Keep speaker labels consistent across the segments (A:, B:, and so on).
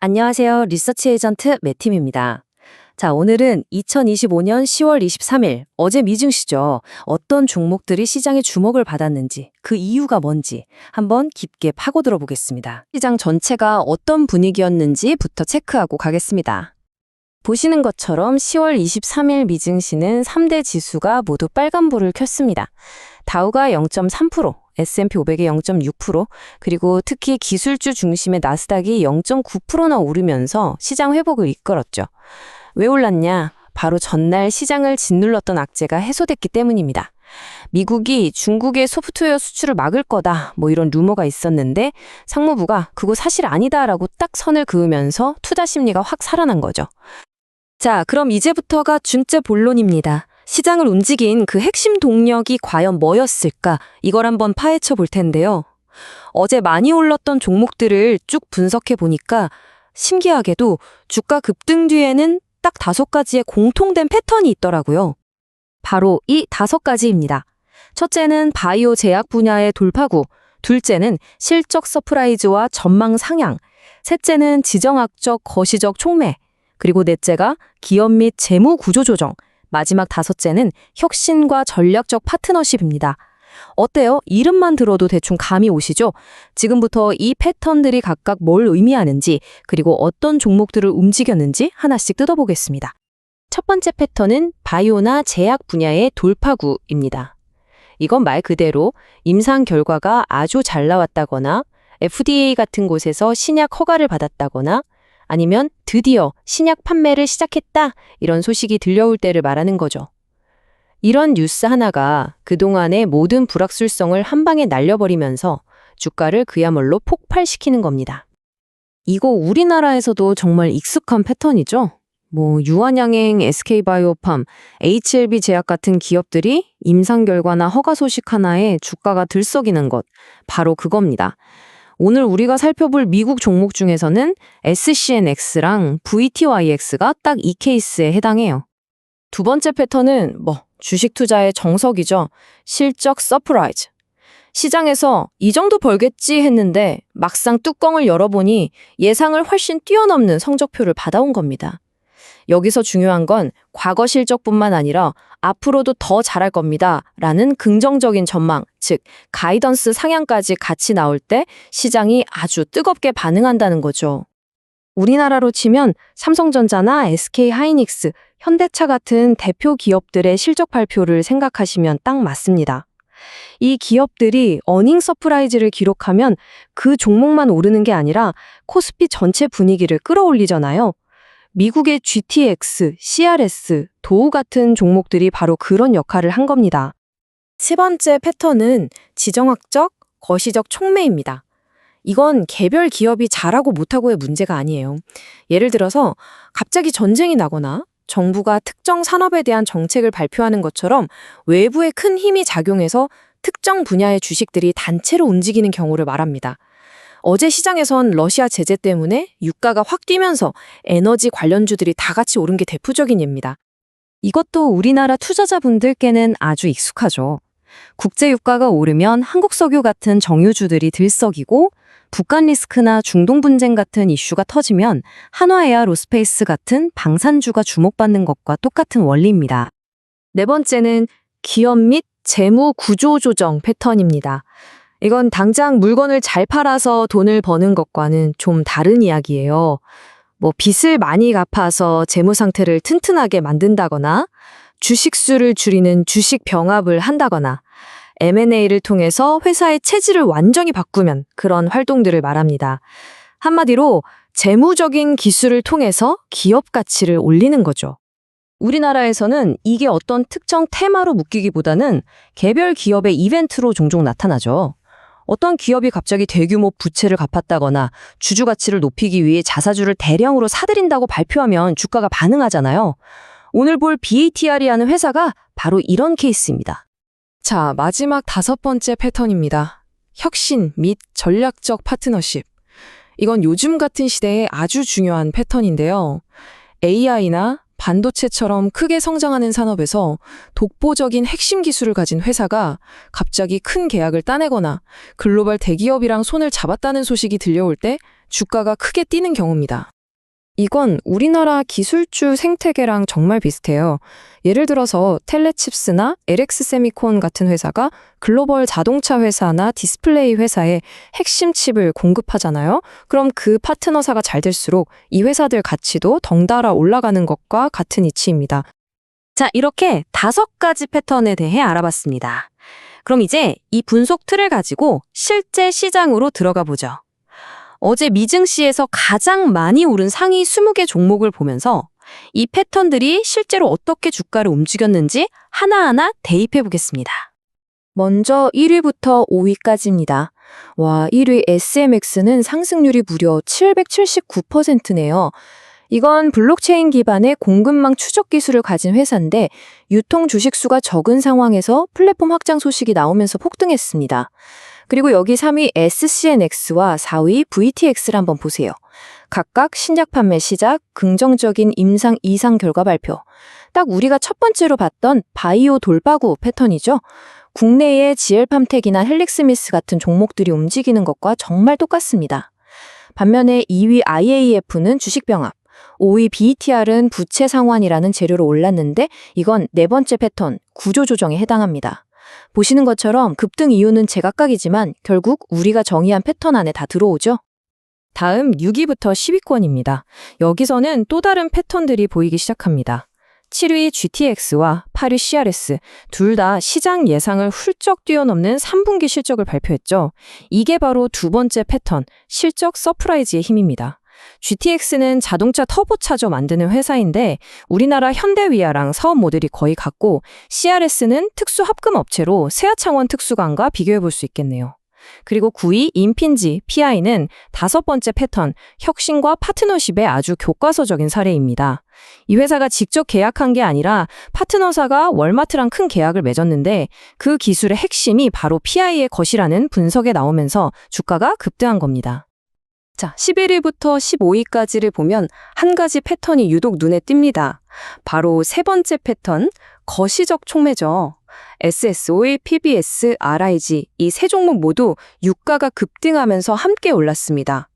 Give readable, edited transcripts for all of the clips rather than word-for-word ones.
A: 안녕하세요. 리서치 에이전트 매팀입니다. 자, 오늘은 2025년 10월 23일, 어제 미증시죠. 어떤 종목들이 시장의 주목을 받았는지, 그 이유가 뭔지 한번 깊게 파고들어 보겠습니다. 시장 전체가 어떤 분위기였는지부터 체크하고 가겠습니다. 보시는 것처럼 10월 23일 미증시는 3대 지수가 모두 빨간불을 켰습니다. 다우가 0.3%, S&P 500이 0.6%, 그리고 특히 기술주 중심의 나스닥이 0.9%나 오르면서 시장 회복을 이끌었죠. 왜 올랐냐? 바로 전날 시장을 짓눌렀던 악재가 해소됐기 때문입니다. 미국이 중국의 소프트웨어 수출을 막을 거다, 이런 루머가 있었는데 상무부가 그거 사실 아니다라고 딱 선을 그으면서 투자 심리가 확 살아난 거죠. 자, 그럼 이제부터가 준째 본론입니다. 시장을 움직인 그 핵심 동력이 과연 뭐였을까? 이걸 한번 파헤쳐 볼 텐데요. 어제 많이 올랐던 종목들을 쭉 분석해 보니까 신기하게도 주가 급등 뒤에는 딱 5가지의 공통된 패턴이 있더라고요. 바로 이 5가지입니다. 첫째는 바이오 제약 분야의 돌파구, 둘째는 실적 서프라이즈와 전망 상향, 셋째는 지정학적 거시적 촉매, 그리고 넷째가 기업 및 재무 구조 조정, 마지막 5째는 혁신과 전략적 파트너십입니다. 어때요? 이름만 들어도 대충 감이 오시죠? 지금부터 이 패턴들이 각각 뭘 의미하는지, 그리고 어떤 종목들을 움직였는지 하나씩 뜯어보겠습니다. 첫 번째 패턴은 바이오나 제약 분야의 돌파구입니다. 이건 말 그대로 임상 결과가 아주 잘 나왔다거나 FDA 같은 곳에서 신약 허가를 받았다거나 아니면 드디어 신약 판매를 시작했다, 이런 소식이 들려올 때를 말하는 거죠. 이런 뉴스 하나가 그동안의 모든 불확실성을 한 방에 날려버리면서 주가를 그야말로 폭발시키는 겁니다. 이거 우리나라에서도 정말 익숙한 패턴이죠? 유한양행, SK바이오팜, HLB 제약 같은 기업들이 임상 결과나 허가 소식 하나에 주가가 들썩이는 것, 바로 그겁니다. 오늘 우리가 살펴볼 미국 종목 중에서는 SCNX랑 VTYX가 딱 이 케이스에 해당해요. 두 번째 패턴은 주식 투자의 정석이죠. 실적 서프라이즈. 시장에서 이 정도 벌겠지 했는데 막상 뚜껑을 열어보니 예상을 훨씬 뛰어넘는 성적표를 받아온 겁니다. 여기서 중요한 건 과거 실적뿐만 아니라 앞으로도 더 잘할 겁니다 라는 긍정적인 전망, 즉 가이던스 상향까지 같이 나올 때 시장이 아주 뜨겁게 반응한다는 거죠. 우리나라로 치면 삼성전자나 SK하이닉스, 현대차 같은 대표 기업들의 실적 발표를 생각하시면 딱 맞습니다. 이 기업들이 어닝 서프라이즈를 기록하면 그 종목만 오르는 게 아니라 코스피 전체 분위기를 끌어올리잖아요. 미국의 GTX, CRS, 도우 같은 종목들이 바로 그런 역할을 한 겁니다. 세 번째 패턴은 지정학적, 거시적 촉매입니다. 이건 개별 기업이 잘하고 못하고의 문제가 아니에요. 예를 들어서 갑자기 전쟁이 나거나 정부가 특정 산업에 대한 정책을 발표하는 것처럼 외부의 큰 힘이 작용해서 특정 분야의 주식들이 단체로 움직이는 경우를 말합니다. 어제 시장에선 러시아 제재 때문에 유가가 확 뛰면서 에너지 관련주들이 다 같이 오른 게 대표적인 예입니다. 이것도 우리나라 투자자분들께는 아주 익숙하죠. 국제 유가가 오르면 한국석유 같은 정유주들이 들썩이고 북한 리스크나 중동 분쟁 같은 이슈가 터지면 한화에아로스페이스 같은 방산주가 주목받는 것과 똑같은 원리입니다. 네 번째는 기업 및 재무 구조 조정 패턴입니다. 이건 당장 물건을 잘 팔아서 돈을 버는 것과는 좀 다른 이야기예요. 빚을 많이 갚아서 재무 상태를 튼튼하게 만든다거나 주식수를 줄이는 주식 병합을 한다거나 M&A를 통해서 회사의 체질을 완전히 바꾸면 그런 활동들을 말합니다. 한마디로 재무적인 기술을 통해서 기업 가치를 올리는 거죠. 우리나라에서는 이게 어떤 특정 테마로 묶이기보다는 개별 기업의 이벤트로 종종 나타나죠. 어떤 기업이 갑자기 대규모 부채를 갚았다거나 주주 가치를 높이기 위해 자사주를 대량으로 사들인다고 발표하면 주가가 반응하잖아요. 오늘 볼 BATR이라는 회사가 바로 이런 케이스입니다. 자, 마지막 5번째 패턴입니다. 혁신 및 전략적 파트너십. 이건 요즘 같은 시대에 아주 중요한 패턴인데요. AI나 반도체처럼 크게 성장하는 산업에서 독보적인 핵심 기술을 가진 회사가 갑자기 큰 계약을 따내거나 글로벌 대기업이랑 손을 잡았다는 소식이 들려올 때
B: 주가가 크게 뛰는 경우입니다. 이건 우리나라 기술주 생태계랑 정말 비슷해요. 예를 들어서 텔레칩스나 LX세미콘 같은 회사가 글로벌 자동차 회사나 디스플레이 회사에 핵심 칩을 공급하잖아요. 그럼 그 파트너사가 잘 될수록 이 회사들 가치도 덩달아 올라가는 것과 같은 이치입니다.
A: 자, 이렇게 5가지 패턴에 대해 알아봤습니다. 그럼 이제 이 분석 틀을 가지고 실제 시장으로 들어가 보죠. 어제 미증시에서 가장 많이 오른 상위 20개 종목을 보면서 이 패턴들이 실제로 어떻게 주가를 움직였는지 하나하나 대입해 보겠습니다.
B: 먼저 1위부터 5위까지입니다. 와, 1위 SMX는 상승률이 무려 779%네요. 이건 블록체인 기반의 공급망 추적 기술을 가진 회사인데 유통 주식 수가 적은 상황에서 플랫폼 확장 소식이 나오면서 폭등했습니다. 그리고 여기 3위 SCNX와 4위 VTX를 한번 보세요. 각각 신작 판매 시작, 긍정적인 임상 이상 결과 발표. 딱 우리가 첫 번째로 봤던 바이오 돌파구 패턴이죠. 국내의 GL팜텍이나 헬릭스미스 같은 종목들이 움직이는 것과 정말 똑같습니다. 반면에 2위 IAF는 주식병합, 5위 BETR은 부채 상환이라는 재료로 올랐는데 이건 네 번째 패턴, 구조조정에 해당합니다. 보시는 것처럼 급등 이유는 제각각이지만 결국 우리가 정의한 패턴 안에 다 들어오죠.
A: 다음 6위부터 10위권입니다. 여기서는 또 다른 패턴들이 보이기 시작합니다. 7위 GTX와 8위 CRS 둘 다 시장 예상을 훌쩍 뛰어넘는 3분기 실적을 발표했죠. 이게 바로 두 번째 패턴, 실적 서프라이즈의 힘입니다. GTX는 자동차 터보차저 만드는 회사인데 우리나라 현대위아랑 사업 모델이 거의 같고 CRS는 특수 합금 업체로 세아창원 특수관과 비교해 볼 수 있겠네요. 그리고 9위 인핀지, PI는 5번째 패턴, 혁신과 파트너십의 아주 교과서적인 사례입니다. 이 회사가 직접 계약한 게 아니라 파트너사가 월마트랑 큰 계약을 맺었는데 그 기술의 핵심이 바로 PI의 것이라는 분석에 나오면서 주가가 급등한 겁니다. 자, 11위부터 15위까지를 보면 한 가지 패턴이 유독 눈에 띕니다. 바로 세 번째 패턴, 거시적 촉매죠. SSO일, PBS, RIG 이 세 종목 모두 유가가 급등하면서 함께 올랐습니다.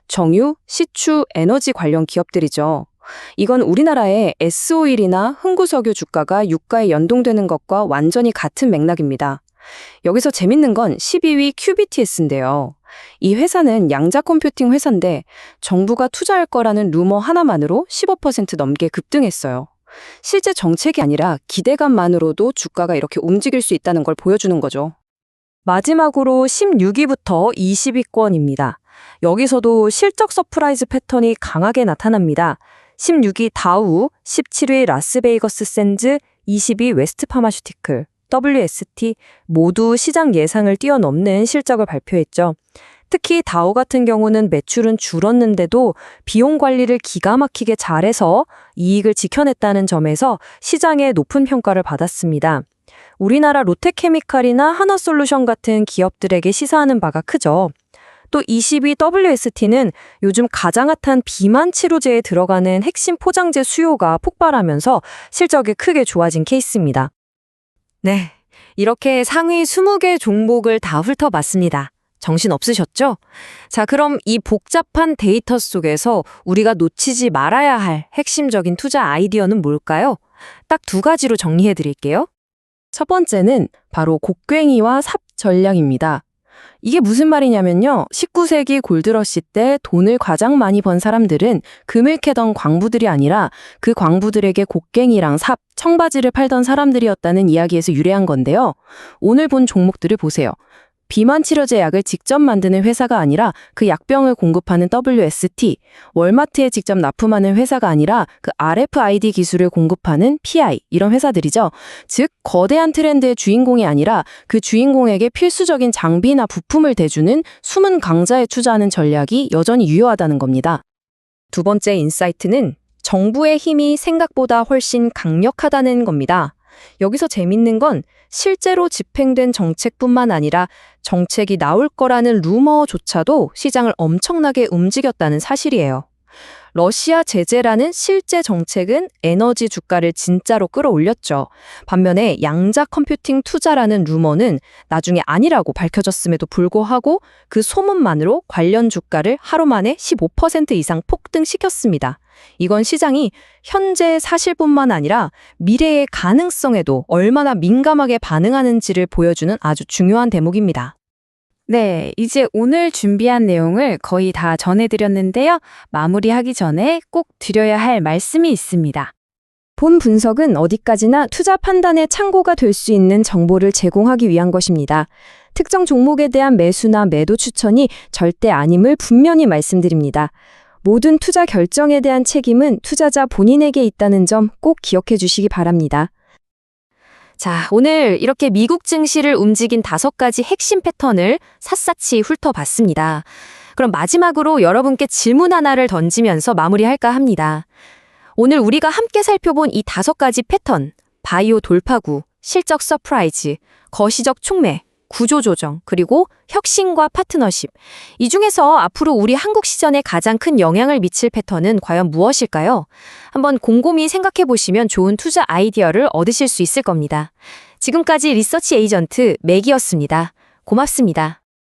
A: 정유, 시추, 에너지 관련 기업들이죠. 이건 우리나라의 S-오일이나 흥구석유 주가가 유가에 연동되는 것과 완전히 같은 맥락입니다. 여기서 재밌는 건 12위 QBTS인데요. 이 회사는 양자 컴퓨팅 회사인데 정부가 투자할 거라는 루머 하나만으로 15% 넘게 급등했어요. 실제 정책이 아니라 기대감만으로도 주가가 이렇게 움직일 수 있다는 걸 보여주는 거죠. 마지막으로 16위부터 20위권입니다. 여기서도 실적 서프라이즈 패턴이 강하게 나타납니다. 16위 다우, 17위 라스베이거스 샌즈, 20위 웨스트파마슈티클, WST 모두 시장 예상을 뛰어넘는 실적을 발표했죠. 특히 다우 같은 경우는 매출은 줄었는데도 비용 관리를 기가 막히게 잘해서 이익을 지켜냈다는 점에서 시장의 높은 평가를 받았습니다. 우리나라 롯데케미칼이나 하나솔루션 같은 기업들에게 시사하는 바가 크죠. 또 20위 WST는 요즘 가장 핫한 비만 치료제에 들어가는 핵심 포장재 수요가 폭발하면서 실적이 크게 좋아진 케이스입니다. 네, 이렇게 상위 20개 종목을 다 훑어봤습니다. 정신 없으셨죠? 자, 그럼 이 복잡한 데이터 속에서 우리가 놓치지 말아야 할 핵심적인 투자 아이디어는 뭘까요? 딱 2가지로 정리해 드릴게요. 첫 번째는 바로 곡괭이와 삽 전략입니다. 이게 무슨 말이냐면요. 19세기 골드러시 때 돈을 가장 많이 번 사람들은 금을 캐던 광부들이 아니라 그 광부들에게 곡괭이랑 삽, 청바지를 팔던 사람들이었다는 이야기에서 유래한 건데요. 오늘 본 종목들을 보세요. 비만 치료제 약을 직접 만드는 회사가 아니라 그 약병을 공급하는 WST, 월마트에 직접 납품하는 회사가 아니라 그 RFID 기술을 공급하는 PI, 이런 회사들이죠. 즉, 거대한 트렌드의 주인공이 아니라 그 주인공에게 필수적인 장비나 부품을 대주는 숨은 강자에 투자하는 전략이 여전히 유효하다는 겁니다. 두 번째 인사이트는 정부의 힘이 생각보다 훨씬 강력하다는 겁니다. 여기서 재밌는 건 실제로 집행된 정책뿐만 아니라 정책이 나올 거라는 루머조차도 시장을 엄청나게 움직였다는 사실이에요.
B: 러시아 제재라는 실제 정책은 에너지 주가를 진짜로 끌어올렸죠. 반면에 양자 컴퓨팅 투자라는 루머는 나중에 아니라고 밝혀졌음에도 불구하고 그 소문만으로 관련 주가를 하루 만에 15% 이상 폭등시켰습니다. 이건 시장이 현재의 사실뿐만 아니라 미래의 가능성에도 얼마나 민감하게 반응하는지를 보여주는 아주 중요한 대목입니다.
C: 네, 이제 오늘 준비한 내용을 거의 다 전해드렸는데요. 마무리하기 전에 꼭 드려야 할 말씀이 있습니다.
B: 본 분석은 어디까지나 투자 판단의 참고가 될 수 있는 정보를 제공하기 위한 것입니다. 특정 종목에 대한 매수나 매도 추천이 절대 아님을 분명히 말씀드립니다. 모든 투자 결정에 대한 책임은 투자자 본인에게 있다는 점 꼭 기억해 주시기 바랍니다.
A: 자, 오늘 이렇게 미국 증시를 움직인 5가지 핵심 패턴을 샅샅이 훑어봤습니다. 그럼 마지막으로 여러분께 질문 하나를 던지면서 마무리할까 합니다. 오늘 우리가 함께 살펴본 이 5가지 패턴, 바이오 돌파구, 실적 서프라이즈, 거시적 촉매, 구조조정, 그리고 혁신과 파트너십. 이 중에서 앞으로 우리 한국 시전에 가장 큰 영향을 미칠 패턴은 과연 무엇일까요? 한번 곰곰이 생각해 보시면 좋은 투자 아이디어를 얻으실 수 있을 겁니다. 지금까지 리서치 에이전트 맥이었습니다. 고맙습니다.